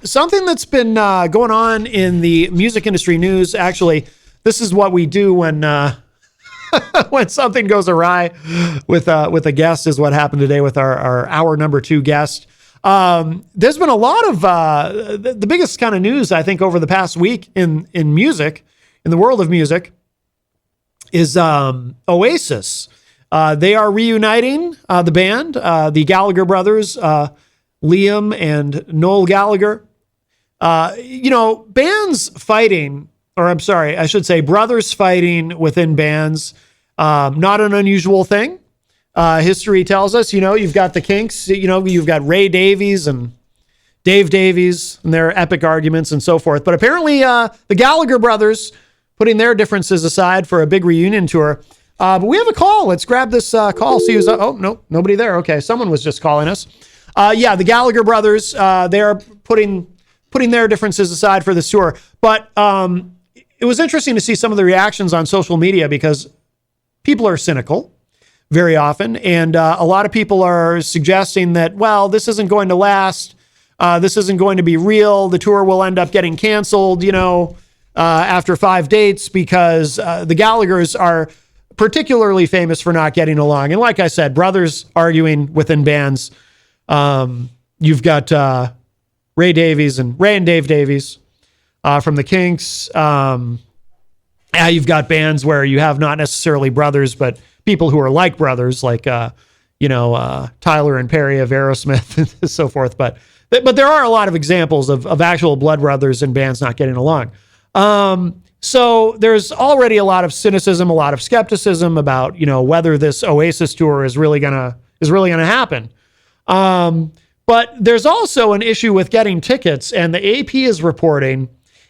Something that's been going on in the music industry news, actually, this is what we do when when something goes awry with a guest, is what happened today with our hour number 2 guest. There's been a lot of the biggest kind of news, I think, over the past week in music, in the world of music, is Oasis. They are reuniting the band, the Gallagher brothers, Liam and Noel Gallagher. Bands fighting, or I'm sorry, I should say brothers fighting within bands, not an unusual thing. History tells us, you've got the Kinks, you've got Ray Davies and Dave Davies and their epic arguments and so forth. But apparently the Gallagher brothers putting their differences aside for a big reunion tour. But we have a call. Let's grab this call. See who's no, nobody there. Okay, someone was just calling us. The Gallagher brothers, they are putting their differences aside for this tour. But it was interesting to see some of the reactions on social media, because people are cynical very often. And a lot of people are suggesting that, well, this isn't going to last. This isn't going to be real. The tour will end up getting canceled, after 5 dates, because the Gallaghers are particularly famous for not getting along. And like I said, brothers arguing within bands. You've got Ray and Dave Davies from the Kinks. You've got bands where you have not necessarily brothers, but people who are like brothers, like Tyler and Perry of Aerosmith and so forth. But there are a lot of examples of actual blood brothers and bands not getting along. So there's already a lot of cynicism, a lot of skepticism about whether this Oasis tour is really gonna happen. But there's also an issue with getting tickets, and the AP is reporting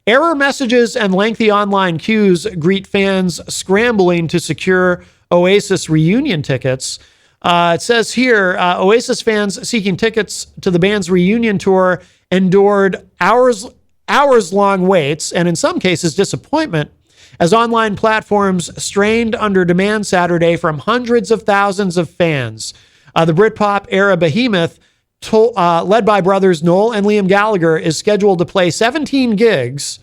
error messages and lengthy online queues greet fans scrambling to secure Oasis reunion tickets. It says here, Oasis fans seeking tickets to the band's reunion tour endured hours-long waits, and in some cases disappointment, as online platforms strained under demand Saturday from hundreds of thousands of fans. The Britpop era behemoth, led by brothers Noel and Liam Gallagher, is scheduled to play 17 gigs,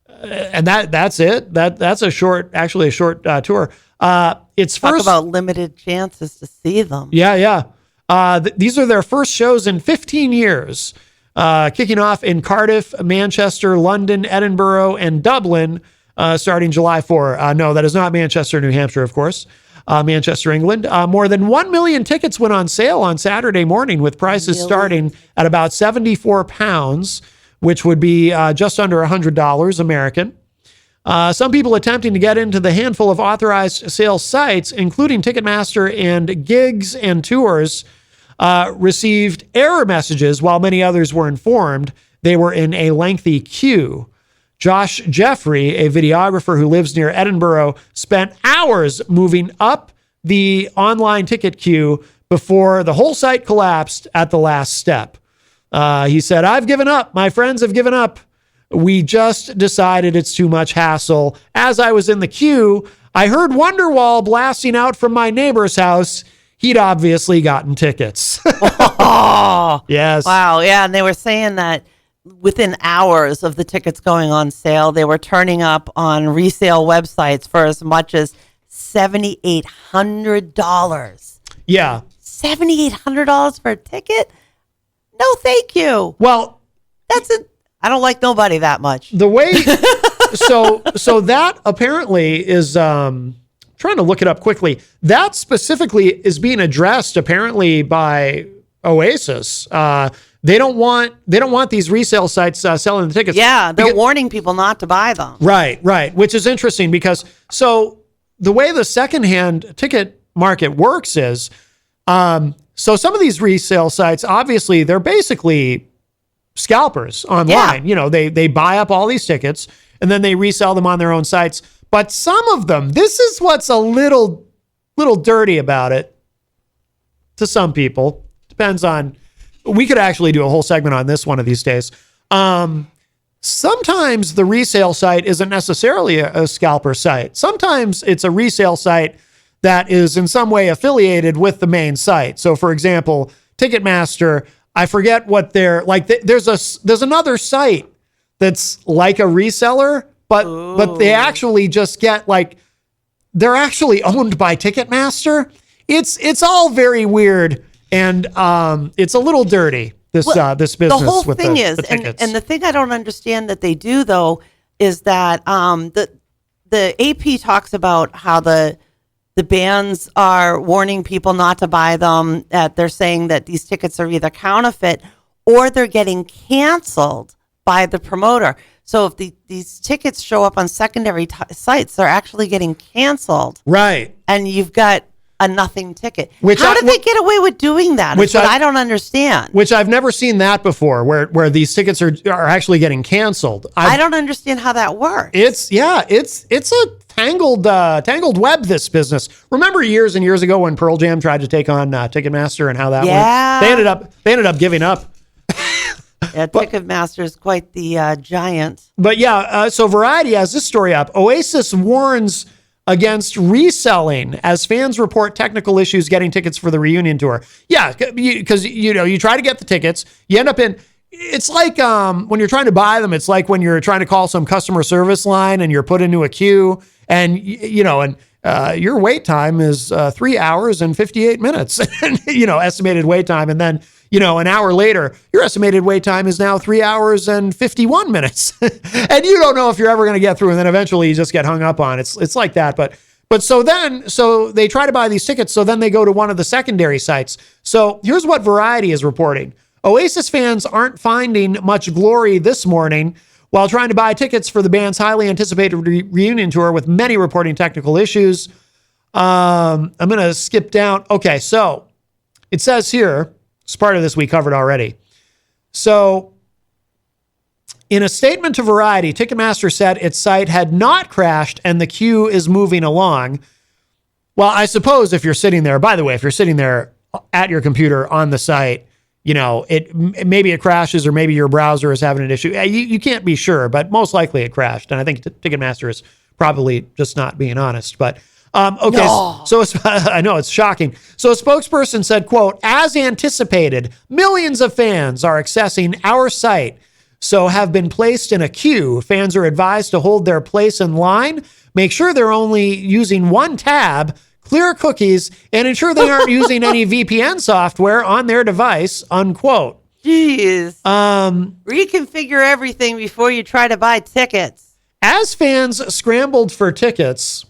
and that's it. That's a short tour. It's Talk first about limited chances to see them. Yeah. These are their first shows in 15 years, kicking off in Cardiff, Manchester, London, Edinburgh, and Dublin, starting July 4. No, that is not Manchester, New Hampshire, of course. Manchester, England. More than 1 million tickets went on sale on Saturday morning, with prices starting at about £74, which would be just under $100 American. Some people attempting to get into the handful of authorized sales sites, including Ticketmaster and Gigs and Tours, received error messages, while many others were informed they were in a lengthy queue. Josh Jeffrey, a videographer who lives near Edinburgh, spent hours moving up the online ticket queue before the whole site collapsed at the last step. He said, "I've given up. My friends have given up. We just decided it's too much hassle. As I was in the queue, I heard Wonderwall blasting out from my neighbor's house. He'd obviously gotten tickets." Oh, yes. Wow. Yeah. And they were saying that within hours of the tickets going on sale, they were turning up on resale websites for as much as $7,800. Yeah. $7,800 for a ticket? No, thank you. Well, I don't like nobody that much. The way, so that apparently is, trying to look it up quickly. That specifically is being addressed apparently by Oasis. They don't want these resale sites selling the tickets. Yeah, they're warning people not to buy them. Right. Which is interesting, because so the way the secondhand ticket market works is, so some of these resale sites, obviously, they're basically scalpers online. Yeah. They buy up all these tickets and then they resell them on their own sites. But some of them, this is what's a little dirty about it to some people. Depends on. We could actually do a whole segment on this one of these days. Sometimes the resale site isn't necessarily a scalper site. Sometimes it's a resale site that is in some way affiliated with the main site. So, for example, Ticketmaster I forget what they're like. There's another site that's like a reseller, but they actually just get like, they're actually owned by Ticketmaster. It's all very weird, and it's a little dirty. This business. The whole with thing the tickets. and the thing I don't understand that they do though is that the AP talks about how the bands are warning people not to buy them. That they're saying that these tickets are either counterfeit or they're getting canceled by the promoter. So if these tickets show up on secondary sites, they're actually getting canceled. Right. And you've got a nothing ticket. How did they get away with doing that? Which I don't understand. Which I've never seen that before, where these tickets are actually getting canceled. I don't understand how that works. It's a tangled web, this business. Remember years and years ago when Pearl Jam tried to take on Ticketmaster and how that went? They ended up giving up. Yeah, Ticketmaster is quite the giant. But yeah, so Variety has this story up. Oasis warns against reselling as fans report technical issues getting tickets for the reunion tour. Yeah, because you try to get the tickets, you end up in. It's like when you're trying to buy them. It's like when you're trying to call some customer service line and you're put into a queue, and your wait time is 3 hours and 58 minutes. Estimated wait time, and then an hour later, your estimated wait time is now 3 hours and 51 minutes. And you don't know if you're ever going to get through. And then eventually you just get hung up on. It's like that. But so they try to buy these tickets. So then they go to one of the secondary sites. So here's what Variety is reporting. Oasis fans aren't finding much glory this morning while trying to buy tickets for the band's highly anticipated reunion tour, with many reporting technical issues. I'm going to skip down. Okay, so it says here, it's part of this we covered already. So in a statement to Variety, Ticketmaster said its site had not crashed and the queue is moving along. Well, I suppose if you're sitting there, by the way, if you're sitting there at your computer on the site, maybe it crashes or maybe your browser is having an issue. You can't be sure, but most likely it crashed. And I think Ticketmaster is probably just not being honest. But okay, no. So I know it's shocking. So a spokesperson said, quote, as anticipated, millions of fans are accessing our site, so have been placed in a queue. Fans are advised to hold their place in line, make sure they're only using one tab, clear cookies, and ensure they aren't using any VPN software on their device, unquote. Jeez. Reconfigure everything before you try to buy tickets. As fans scrambled for tickets,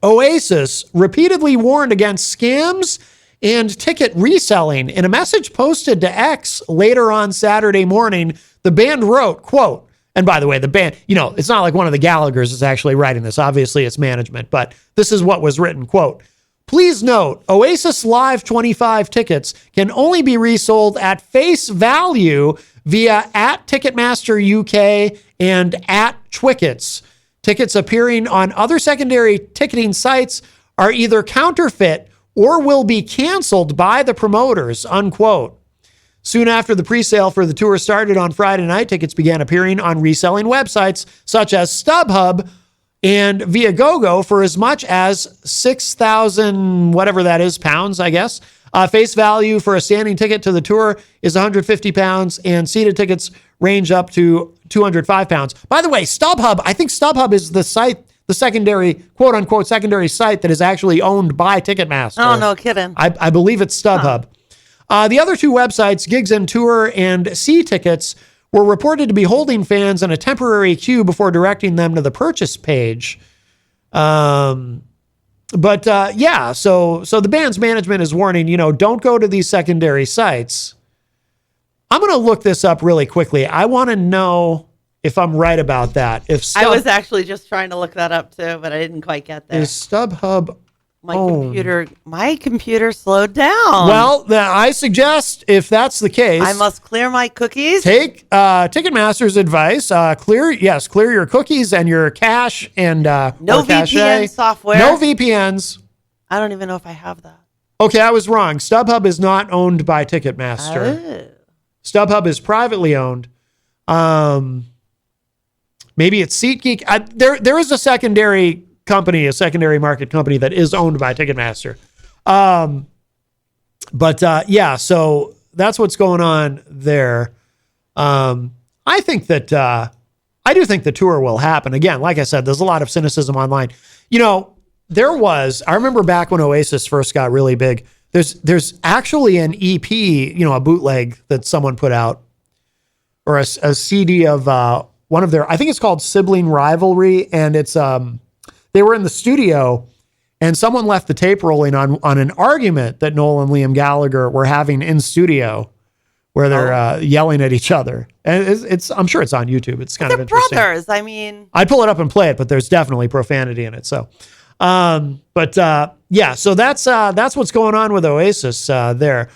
Oasis repeatedly warned against scams and ticket reselling. In a message posted to X later on Saturday morning, the band wrote, quote, and by the way, the band, it's not like one of the Gallaghers is actually writing this. Obviously, it's management, but this is what was written, quote, please note, Oasis Live 25 tickets can only be resold at face value via at Ticketmaster UK and at Twickets. Tickets appearing on other secondary ticketing sites are either counterfeit or will be canceled by the promoters, unquote. Soon after the presale for the tour started on Friday night, tickets began appearing on reselling websites such as StubHub and Viagogo for as much as 6,000, whatever that is, pounds, I guess. Face value for a standing ticket to the tour is 150 pounds, and seated tickets range up to 205 pounds. By the way, StubHub, I think StubHub is the site, the secondary, quote unquote, secondary site that is actually owned by Ticketmaster. Oh, no kidding. I believe it's StubHub. The other two websites, Gigs and Tour and C Tickets, were reported to be holding fans in a temporary queue before directing them to the purchase page. So the band's management is warning, don't go to these secondary sites. I'm going to look this up really quickly. I want to know if I'm right about that. I was actually just trying to look that up too, but I didn't quite get there. Is StubHub My computer slowed down. Well, I suggest if that's the case, I must clear my cookies. Take Ticketmaster's advice. Clear your cookies and your cache and no VPN software. No VPNs. I don't even know if I have that. Okay, I was wrong. StubHub is not owned by Ticketmaster. Oh. StubHub is privately owned. Maybe it's SeatGeek. There is a secondary company, a secondary market company that is owned by Ticketmaster. So that's what's going on there. I think that I do think the tour will happen. Again, like I said, there's a lot of cynicism online. You know, I remember back when Oasis first got really big, there's actually an EP, you know, a bootleg that someone put out, or a CD of one of their, I think it's called Sibling Rivalry. And it's, they were in the studio and someone left the tape rolling on an argument that Noel and Liam Gallagher were having in studio, where they're yelling at each other. And I'm sure it's on YouTube. It's kind of interesting. They're brothers. I mean, I'd pull it up and play it, but there's definitely profanity in it. So, yeah, so that's what's going on with Oasis there.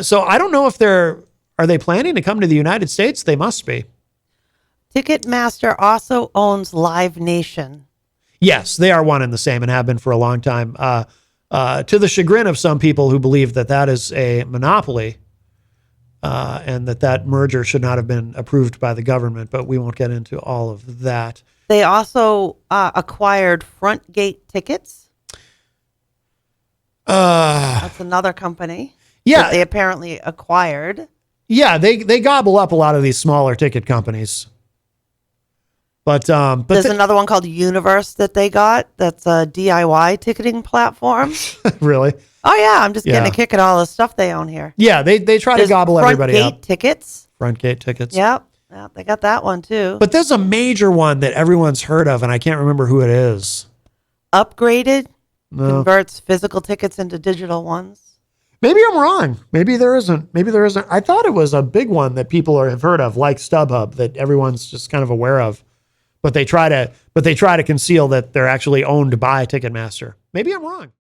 So I don't know if are they planning to come to the United States? They must be. Ticketmaster also owns Live Nation. Yes, they are one and the same and have been for a long time. To the chagrin of some people who believe that is a monopoly, and that merger should not have been approved by the government, but we won't get into all of that. They also acquired Front Gate Tickets. That's another company. Yeah, that they apparently acquired. Yeah, they gobble up a lot of these smaller ticket companies. But there's another one called Universe that they got. That's a DIY ticketing platform. Really? Oh yeah, I'm just getting a kick at all the stuff they own here. Yeah, they try to gobble everybody up. Front Gate Tickets. Front Gate Tickets. Yep, they got that one too. But there's a major one that everyone's heard of, and I can't remember who it is. Upgraded converts physical tickets into digital ones. Maybe I'm wrong. Maybe there isn't. I thought it was a big one that people have heard of, like StubHub, that everyone's just kind of aware of. But they try to conceal that they're actually owned by Ticketmaster. Maybe I'm wrong.